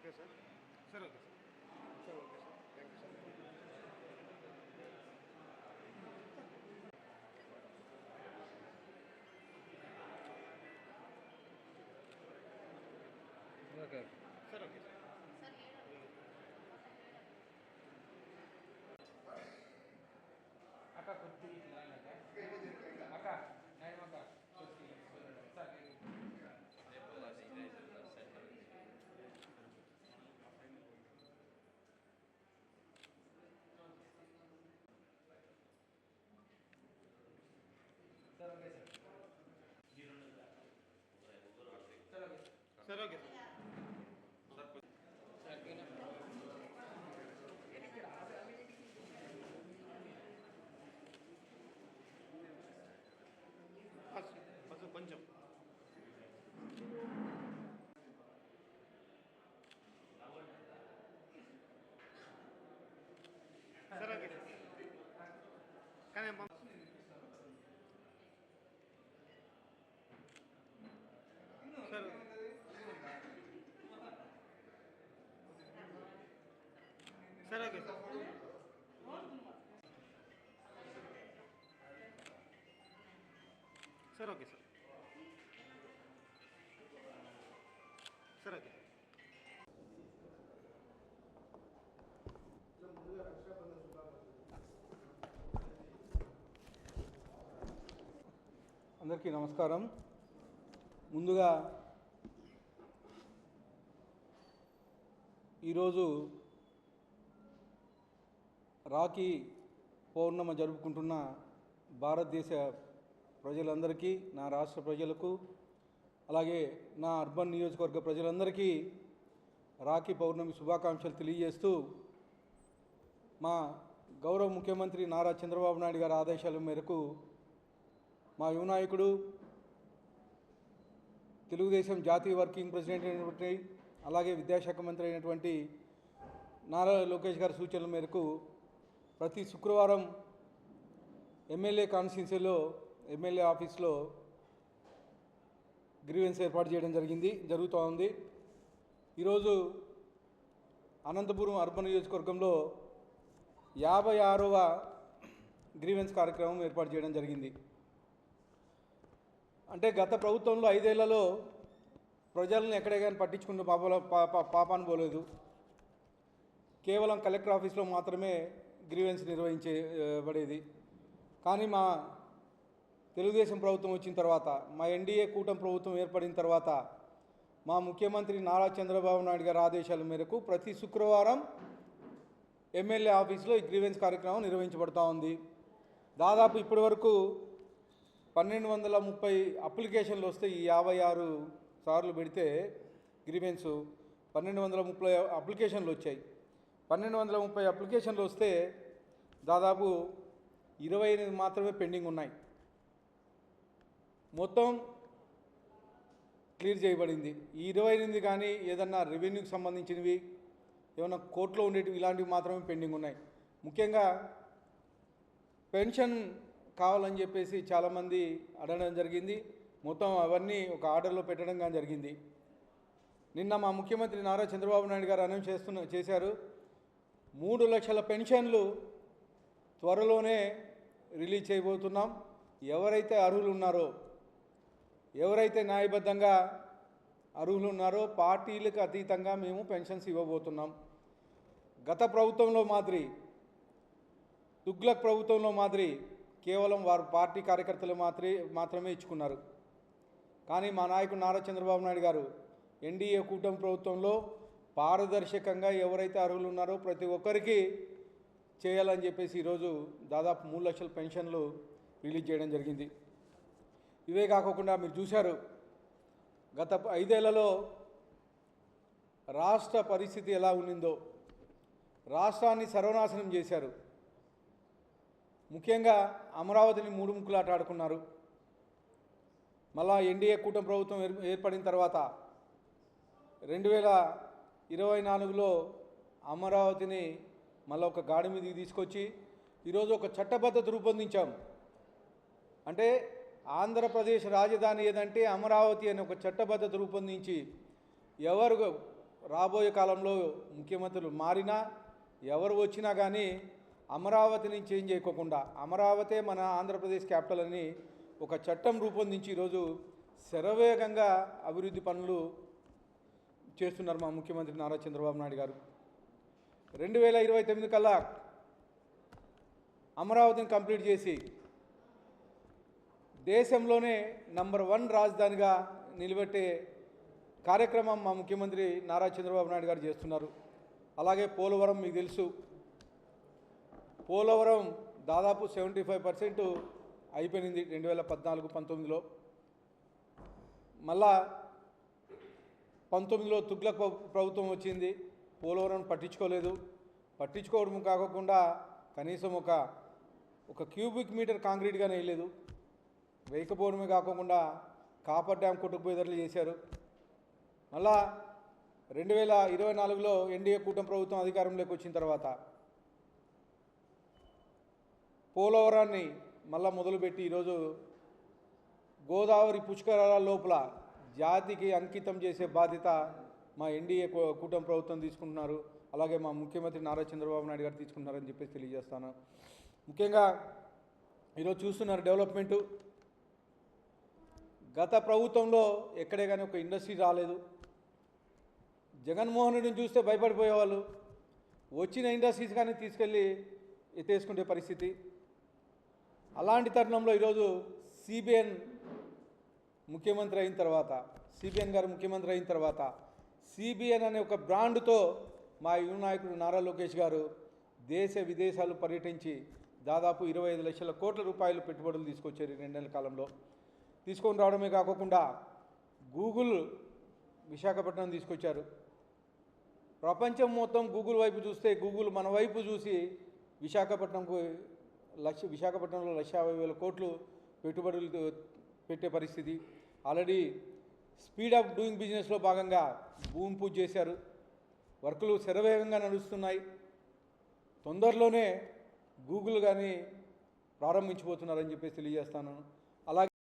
Okay sir. Sir okay sir. Sir okay sir. Thank you sir. Okay sir okay sir. అక్క కొద్ది అక్క నేను అక్క sir okay sir sir okay sir. First కొంచెం sir okay sir. కానీ sir sir okay sir. Sir okay sir. Sir okay. అందరికీ నమస్కారం. ముందుగా ఈరోజు రాఖీ పౌర్ణమి జరుపుకుంటున్న భారతదేశ ప్రజలందరికీ, నా రాష్ట్ర ప్రజలకు, అలాగే నా అర్బన్ నియోజకవర్గ ప్రజలందరికీ రాఖీ పౌర్ణమి శుభాకాంక్షలు తెలియజేస్తూ, మా గౌరవ ముఖ్యమంత్రి నారా చంద్రబాబు నాయుడు గారి ఆదేశాల మేరకు మా యువ నాయకుడు, తెలుగుదేశం జాతీయ వర్కింగ్ ప్రెసిడెంట్ అయినటువంటి, అలాగే విద్యాశాఖ మంత్రి అయినటువంటి నారా లోకేష్ గారి సూచనల మేరకు ప్రతి శుక్రవారం ఎమ్మెల్యే కాన్స్టిట్యున్సీలో ఎమ్మెల్యే ఆఫీస్లో గ్రీవెన్స్ ఏర్పాటు చేయడం జరుగుతూ ఉంది. ఈరోజు అనంతపురం అర్బన్ నియోజకవర్గంలో 56వ గ్రీవెన్స్ కార్యక్రమం ఏర్పాటు చేయడం జరిగింది. అంటే గత ప్రభుత్వంలో 5 ఏళ్లలో ప్రజలను ఎక్కడే కానీ పట్టించుకున్న పాపాను పోలేదు. కేవలం కలెక్టర్ ఆఫీస్లో మాత్రమే గ్రీవెన్స్ నిర్వహించబడేది. కానీ మా తెలుగుదేశం ప్రభుత్వం వచ్చిన తర్వాత, మా ఎన్డీఏ కూటమి ప్రభుత్వం ఏర్పడిన తర్వాత, మా ముఖ్యమంత్రి నారా చంద్రబాబు నాయుడు గారి ఆదేశాల మేరకు ప్రతి శుక్రవారం ఎమ్మెల్యే ఆఫీస్లో ఈ గ్రీవెన్స్ కార్యక్రమం నిర్వహించబడుతూ ఉంది. దాదాపు ఇప్పటి వరకు 1230 అప్లికేషన్లు వస్తే ఈ 56 సార్లు పెడితే గ్రీవెన్స్ 1230 అప్లికేషన్లు వచ్చాయి. 1230 అప్లికేషన్లు వస్తే దాదాపు 28 మాత్రమే పెండింగ్ ఉన్నాయి. మొత్తం క్లియర్ చేయబడింది. ఈ 28 కానీ ఏదన్నా రెవెన్యూకి సంబంధించినవి, ఏమన్నా కోర్టులో ఉండేటివి, ఇలాంటివి మాత్రమే పెండింగ్ ఉన్నాయి. ముఖ్యంగా పెన్షన్ కావాలని చెప్పేసి చాలామంది అడగడం జరిగింది. మొత్తం అవన్నీ ఒక ఆర్డర్లో పెట్టడం కానీ జరిగింది. నిన్న మా ముఖ్యమంత్రి నారా చంద్రబాబు నాయుడు గారు అనౌన్స్ చేశారు. 3 లక్షల పెన్షన్లు త్వరలోనే రిలీజ్ చేయబోతున్నాం. ఎవరైతే అర్హులు ఉన్నారో, ఎవరైతే న్యాయబద్ధంగా అర్హులు ఉన్నారో పార్టీలకు అతీతంగా మేము పెన్షన్స్ ఇవ్వబోతున్నాం. గత ప్రభుత్వంలో మాదిరి, తుగ్లక్ ప్రభుత్వంలో మాదిరి కేవలం వారు పార్టీ కార్యకర్తలు మాత్రమే ఇచ్చుకున్నారు. కానీ మా నాయకుడు నారా చంద్రబాబు నాయుడు గారు ఎన్డీఏ కూటమి ప్రభుత్వంలో పారదర్శకంగా ఎవరైతే అర్హులు ఉన్నారో ప్రతి ఒక్కరికి చేయాలని చెప్పేసి ఈరోజు దాదాపు 3 లక్షల పెన్షన్లు రిలీజ్ చేయడం జరిగింది. ఇవే కాకుండా మీరు చూశారు, గత 5 ఏళ్లలో రాష్ట్ర పరిస్థితి ఎలా ఉండిందో. రాష్ట్రాన్ని సర్వనాశనం చేశారు. ముఖ్యంగా అమరావతిని 3 ముక్కలాట ఆడుకున్నారు. మళ్ళా ఎన్డీఏ కూటమి ప్రభుత్వం ఏర్పడిన తర్వాత 2024లో అమరావతిని మళ్ళీ ఒక గాడి మీదకి తీసుకొచ్చి ఈరోజు ఒక చట్టబద్ధత రూపొందించాం. అంటే ఆంధ్రప్రదేశ్ రాజధాని ఏదంటే అమరావతి అనే ఒక చట్టబద్ధత రూపొందించి ఎవరు రాబోయే కాలంలో ముఖ్యమంత్రులు మారినా ఎవరు వచ్చినా కానీ అమరావతిని చేంజ్ చేయకోకుండా అమరావతే మన ఆంధ్రప్రదేశ్ క్యాపిటల్ అని ఒక చట్టం రూపొందించి ఈరోజు శరవేగంగా అభివృద్ధి పనులు చేస్తున్నారు మా ముఖ్యమంత్రి నారా చంద్రబాబు నాయుడు గారు. 2029 కల్లా అమరావతిని కంప్లీట్ చేసి దేశంలోనే నంబర్ 1 రాజధానిగా నిలబెట్టే కార్యక్రమం మా ముఖ్యమంత్రి నారా చంద్రబాబు నాయుడు గారు చేస్తున్నారు. అలాగే పోలవరం మీకు తెలుసు, పోలవరం దాదాపు 75% అయిపోయింది 2014-19లో. మళ్ళా 19లో తుగ్లక్ ప్రభుత్వం వచ్చింది, పోలవరం పట్టించుకోవడం కాకుండా కనీసం ఒక క్యూబిక్ మీటర్ కాంక్రీట్గానే వేయలేదు. వేయకపోవడమే కాకుండా కాపర్ డ్యామ్ కొట్టుకుపోయేదట్లు చేశారు. మళ్ళా 2024లో ఎన్డీఏ కూటమి ప్రభుత్వం అధికారంలోకి వచ్చిన తర్వాత పోలవరాన్ని మళ్ళా మొదలుపెట్టి ఈరోజు గోదావరి పుష్కరాల లోపల జాతికి అంకితం చేసే బాధ్యత మా ఎన్డీఏ కూటమి ప్రభుత్వం తీసుకుంటున్నారు. అలాగే మా ముఖ్యమంత్రి నారా చంద్రబాబు నాయుడు గారు తీసుకుంటున్నారని చెప్పేసి తెలియజేస్తాను. ముఖ్యంగా ఈరోజు చూస్తున్నారు డెవలప్మెంటు. గత ప్రభుత్వంలో ఎక్కడే కానీ ఒక ఇండస్ట్రీ రాలేదు. జగన్మోహన్ రెడ్డిని చూస్తే భయపడిపోయేవాళ్ళు. వచ్చిన ఇండస్ట్రీస్ కానీ తీసుకెళ్ళి ఎత్తేసుకునే పరిస్థితి. అలాంటి తరుణంలో ఈరోజు సిబిఎన్ గారు ముఖ్యమంత్రి అయిన తర్వాత సిబిఎన్ అనే ఒక బ్రాండ్తో మా యువ నాయకుడు నారా లోకేష్ గారు దేశ విదేశాలు పర్యటించి దాదాపు 25 లక్షల కోట్ల రూపాయలు పెట్టుబడులు తీసుకొచ్చారు 2 నెలల కాలంలో. తీసుకొని రావడమే కాకుండా గూగుల్ విశాఖపట్నం తీసుకొచ్చారు. ప్రపంచం మొత్తం గూగుల్ వైపు చూస్తే గూగుల్ మన వైపు చూసి విశాఖపట్నంలో 1,50,000 కోట్లు పెట్టుబడులు పెట్టే పరిస్థితి. ఆల్రెడీ స్పీడ్ ఆఫ్ డూయింగ్ బిజినెస్లో భాగంగా భూమి పూజ చేశారు. వర్కులు శరవేగంగా నడుస్తున్నాయి. తొందరలోనే గూగుల్ కానీ ప్రారంభించబోతున్నారని చెప్పేసి తెలియజేస్తాను.